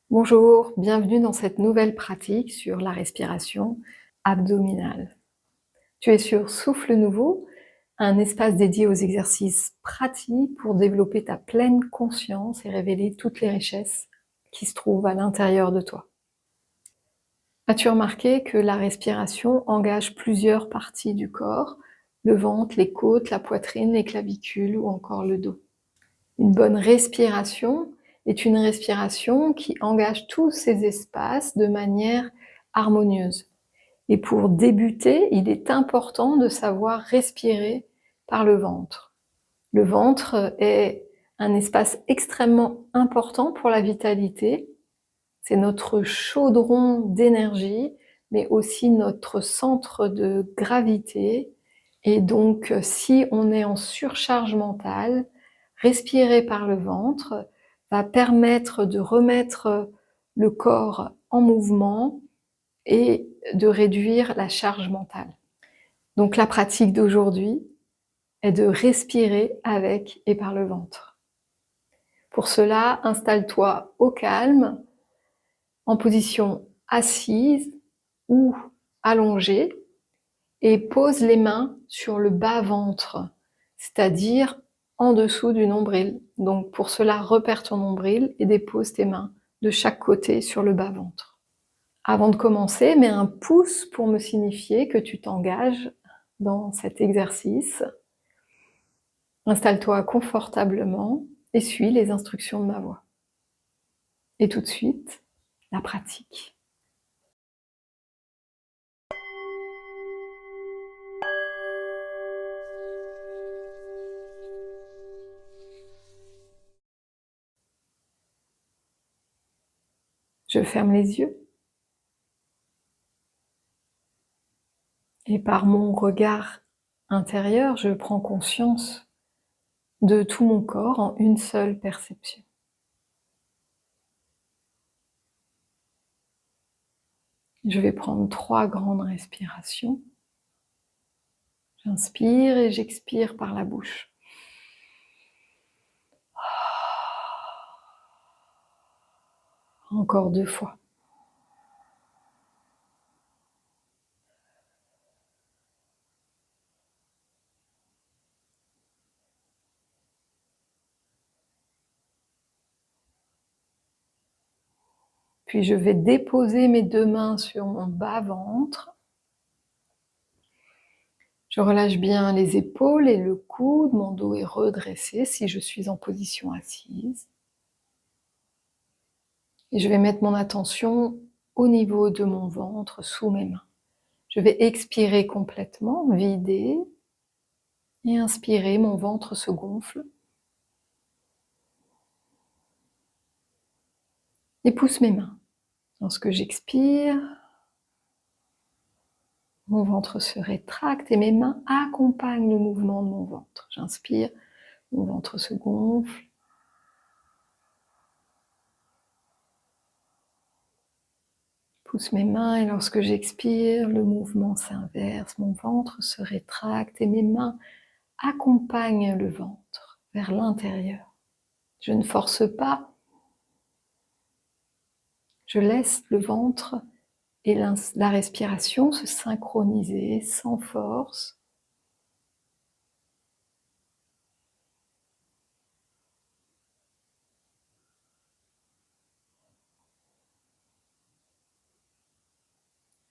Bonjour, bienvenue dans cette nouvelle pratique sur la respiration abdominale. Tu es sur Souffle Nouveau, un espace dédié aux exercices pratiques pour développer ta pleine conscience et révéler toutes les richesses qui se trouvent à l'intérieur de toi. As-tu remarqué que la respiration engage plusieurs parties du corps, le ventre, les côtes, la poitrine, les clavicules ou encore le dos? Une bonne respiration est une respiration qui engage tous ces espaces de manière harmonieuse. Et pour débuter, il est important de savoir respirer par le ventre. Le ventre est un espace extrêmement important pour la vitalité. C'est notre chaudron d'énergie, mais aussi notre centre de gravité. Et donc, si on est en surcharge mentale, respirer par le ventre va permettre de remettre le corps en mouvement et de réduire la charge mentale. Donc la pratique d'aujourd'hui est de respirer avec et par le ventre. Pour cela, installe-toi au calme, en position assise ou allongée, et pose les mains sur le bas-ventre, c'est-à-dire en dessous du nombril. Donc pour cela, repère ton nombril et dépose tes mains de chaque côté sur le bas-ventre. Avant de commencer, mets un pouce pour me signifier que tu t'engages dans cet exercice. Installe-toi confortablement et suis les instructions de ma voix. Et tout de suite, la pratique. Je ferme les yeux et par mon regard intérieur, je prends conscience de tout mon corps en une seule perception. Je vais prendre 3 grandes respirations. J'inspire et j'expire par la bouche. Encore 2 fois. Puis je vais déposer mes 2 mains sur mon bas-ventre. Je relâche bien les épaules et le coude, mon dos est redressé si je suis en position assise. Et je vais mettre mon attention au niveau de mon ventre, sous mes mains. Je vais expirer complètement, vider, et inspirer, mon ventre se gonfle. Et pousse mes mains. Lorsque j'expire, mon ventre se rétracte et mes mains accompagnent le mouvement de mon ventre. J'inspire, mon ventre se gonfle. Pousse mes mains et lorsque j'expire, le mouvement s'inverse. Mon ventre se rétracte et mes mains accompagnent le ventre vers l'intérieur. Je ne force pas. Je laisse le ventre et la respiration se synchroniser sans force.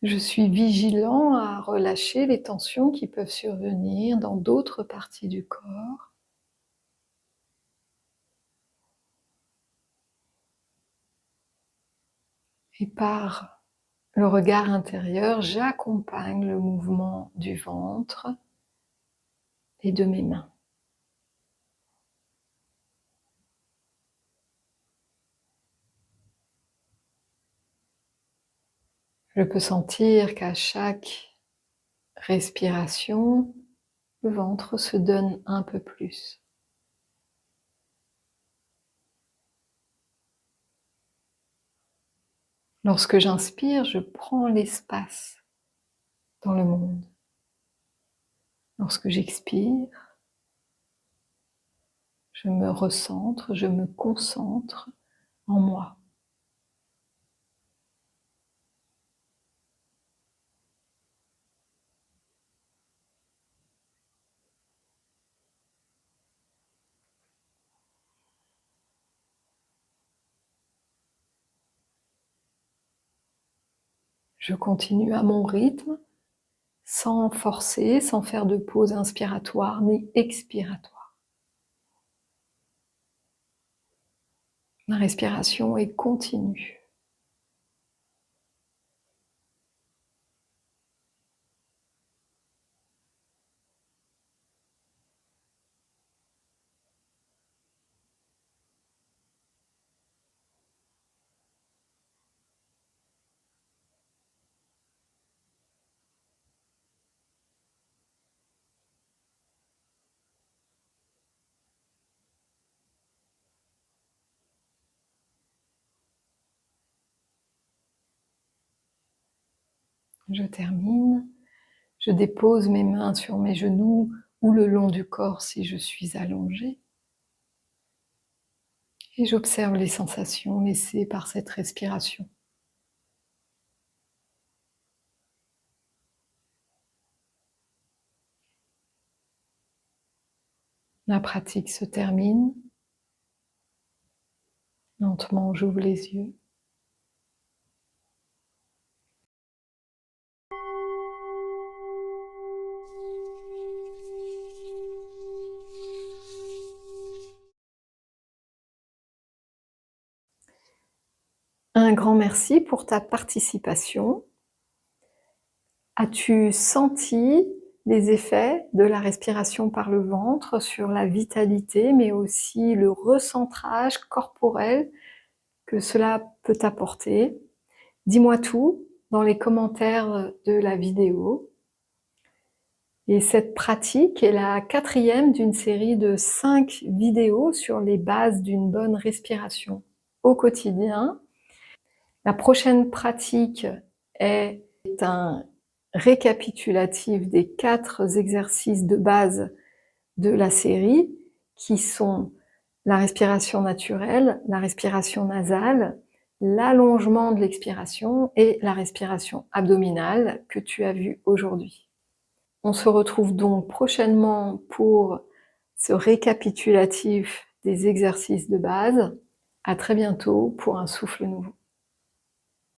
Je suis vigilant à relâcher les tensions qui peuvent survenir dans d'autres parties du corps. Et par le regard intérieur, j'accompagne le mouvement du ventre et de mes mains. Je peux sentir qu'à chaque respiration, le ventre se donne un peu plus. Lorsque j'inspire, je prends l'espace dans le monde. Lorsque j'expire, je me recentre, je me concentre en moi. Je continue à mon rythme, sans forcer, sans faire de pause inspiratoire ni expiratoire. Ma respiration est continue. Je termine. Je dépose mes mains sur mes genoux ou le long du corps si je suis allongée. Et j'observe les sensations laissées par cette respiration. La pratique se termine. Lentement, j'ouvre les yeux. Un grand merci pour ta participation. As-tu senti les effets de la respiration par le ventre sur la vitalité, mais aussi le recentrage corporel que cela peut t'apporter? Dis-moi tout dans les commentaires de la vidéo. Et cette pratique est la 4e d'une série de 5 vidéos sur les bases d'une bonne respiration au quotidien. La prochaine pratique est un récapitulatif des 4 exercices de base de la série, qui sont la respiration naturelle, la respiration nasale, l'allongement de l'expiration et la respiration abdominale que tu as vu aujourd'hui. On se retrouve donc prochainement pour ce récapitulatif des exercices de base. À très bientôt pour un souffle nouveau.